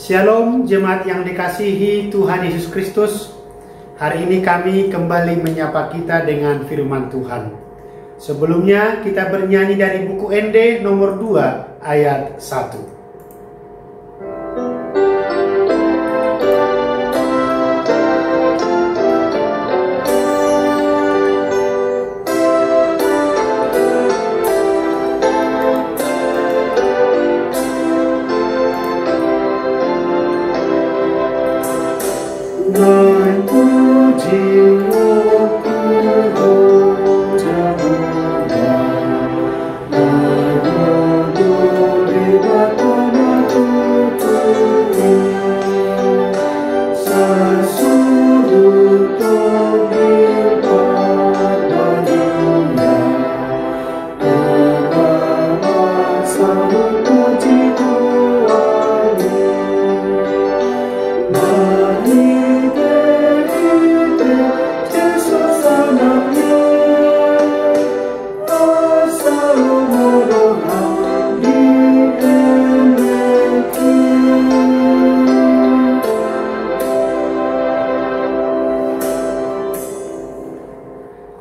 Shalom jemaat yang dikasihi Tuhan Yesus Kristus. Hari ini kami kembali menyapa kita dengan firman Tuhan. Sebelumnya kita bernyanyi dari buku ND nomor 2 ayat 1.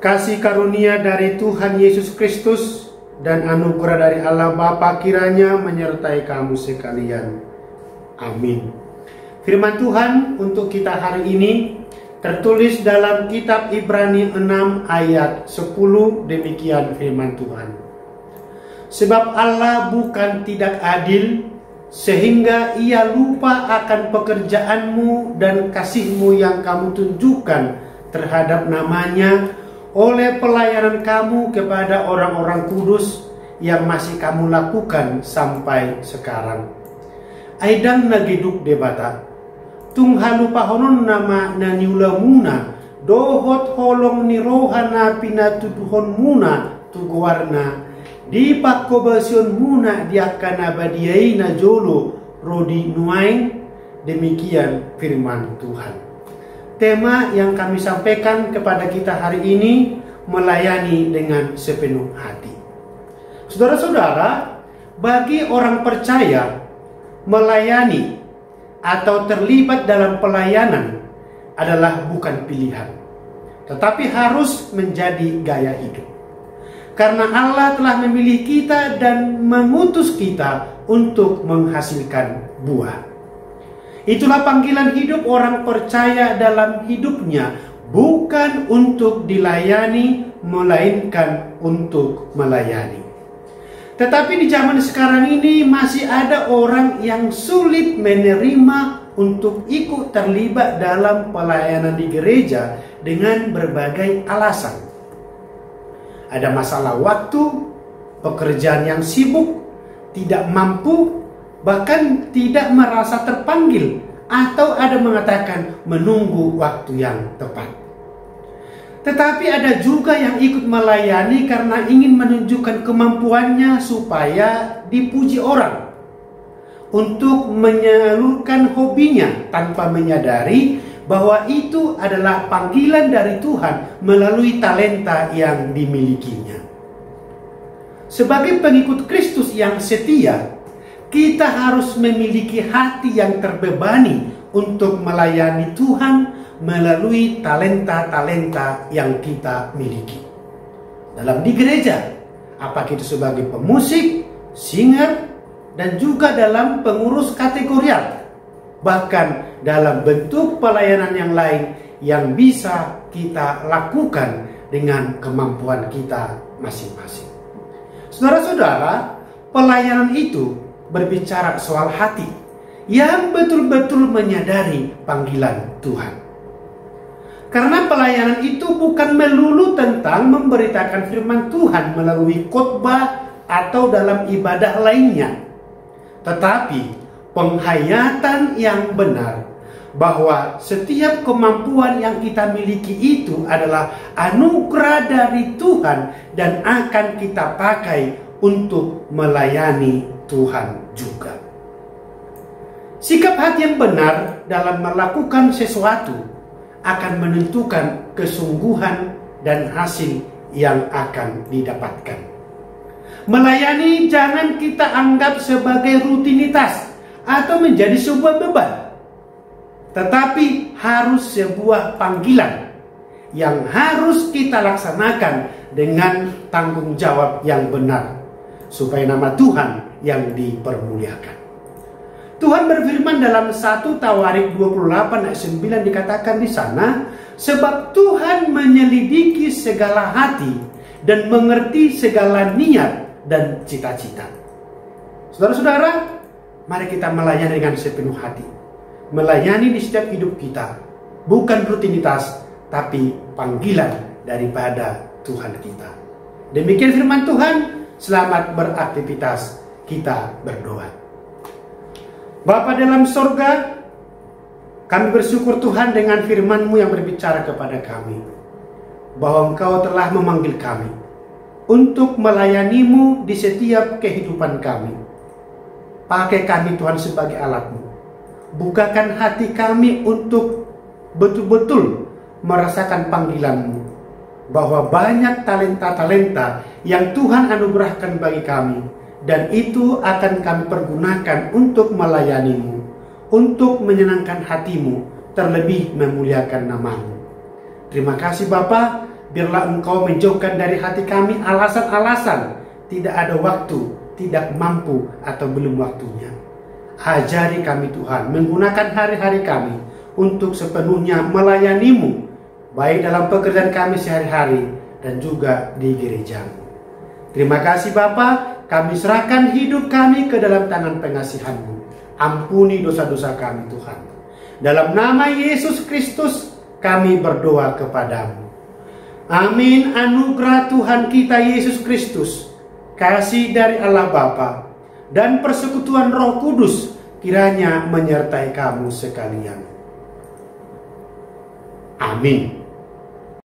Kasih karunia dari Tuhan Yesus Kristus dan anugerah dari Allah Bapa kiranya menyertai kamu sekalian. Amin. Firman Tuhan untuk kita hari ini tertulis dalam kitab Ibrani 6 ayat 10, demikian firman Tuhan. Sebab Allah bukan tidak adil sehingga ia lupa akan pekerjaanmu dan kasihmu yang kamu tunjukkan terhadap namanya oleh pelayanan kamu kepada orang-orang kudus yang masih kamu lakukan sampai sekarang. Aidang nagiduk debata, tung halupa honon nama naniula muna, dohot holong ni rohana pinatuduhon muna tuguarna, di pakobasion muna diakana badiai na jolo rodi nuain. Demikian firman Tuhan. Tema yang kami sampaikan kepada kita hari ini, melayani dengan sepenuh hati. Saudara-saudara, bagi orang percaya, melayani atau terlibat dalam pelayanan adalah bukan pilihan, tetapi harus menjadi gaya hidup. Karena Allah telah memilih kita dan mengutus kita untuk menghasilkan buah. Itulah panggilan hidup orang percaya dalam hidupnya, bukan untuk dilayani, melainkan untuk melayani. Tetapi di zaman sekarang ini masih ada orang yang sulit menerima untuk ikut terlibat dalam pelayanan di gereja dengan berbagai alasan. Ada masalah waktu, pekerjaan yang sibuk, tidak mampu, bahkan tidak merasa terpanggil, atau ada mengatakan menunggu waktu yang tepat. Tetapi ada juga yang ikut melayani karena ingin menunjukkan kemampuannya supaya dipuji orang, untuk menyalurkan hobinya tanpa menyadari bahwa itu adalah panggilan dari Tuhan melalui talenta yang dimilikinya. Sebagai pengikut Kristus yang setia, kita harus memiliki hati yang terbebani untuk melayani Tuhan melalui talenta-talenta yang kita miliki. Dalam di gereja, apakah itu sebagai pemusik, singer, dan juga dalam pengurus kategorial. Bahkan dalam bentuk pelayanan yang lain yang bisa kita lakukan dengan kemampuan kita masing-masing. Saudara-saudara, pelayanan itu berbicara soal hati yang betul-betul menyadari panggilan Tuhan. Karena pelayanan itu bukan melulu tentang memberitakan firman Tuhan melalui khotbah atau dalam ibadah lainnya, tetapi penghayatan yang benar bahwa setiap kemampuan yang kita miliki itu adalah anugerah dari Tuhan dan akan kita pakai untuk melayani Tuhan juga. Sikap hati yang benar dalam melakukan sesuatu akan menentukan kesungguhan dan hasil yang akan didapatkan. Melayani jangan kita anggap sebagai rutinitas atau menjadi sebuah beban, tetapi harus sebuah panggilan yang harus kita laksanakan dengan tanggung jawab yang benar, supaya nama Tuhan yang dipermuliakan. Tuhan berfirman dalam 1 Tawarik 28 ayat 9 dikatakan di sana, sebab Tuhan menyelidiki segala hati dan mengerti segala niat dan cita-cita. Saudara-saudara, mari kita melayani dengan sepenuh hati. Melayani di setiap hidup kita, bukan rutinitas, tapi panggilan daripada Tuhan kita. Demikian firman Tuhan. Selamat beraktivitas. Kita berdoa. Bapa dalam sorga, kami bersyukur Tuhan dengan firman-Mu yang berbicara kepada kami, bahwa Engkau telah memanggil kami untuk melayani-Mu di setiap kehidupan kami. Pakai kami Tuhan sebagai alat-Mu. Bukakan hati kami untuk betul-betul merasakan panggilan-Mu, bahwa banyak talenta-talenta yang Tuhan anugerahkan bagi kami, dan itu akan kami pergunakan untuk melayani-Mu, untuk menyenangkan hati-Mu, terlebih memuliakan nama-Mu. Terima kasih Bapa, biarlah Engkau menjauhkan dari hati kami alasan-alasan tidak ada waktu, tidak mampu, atau belum waktunya. Ajari kami Tuhan menggunakan hari-hari kami untuk sepenuhnya melayani-Mu, baik dalam pekerjaan kami sehari-hari dan juga di gereja-Mu. Terima kasih Bapa, kami serahkan hidup kami ke dalam tangan pengasihan-Mu. Ampuni dosa-dosa kami Tuhan. Dalam nama Yesus Kristus kami berdoa kepadamu. Amin. Anugerah Tuhan kita Yesus Kristus, kasih dari Allah Bapa, dan persekutuan Roh Kudus kiranya menyertai kamu sekalian. Amin.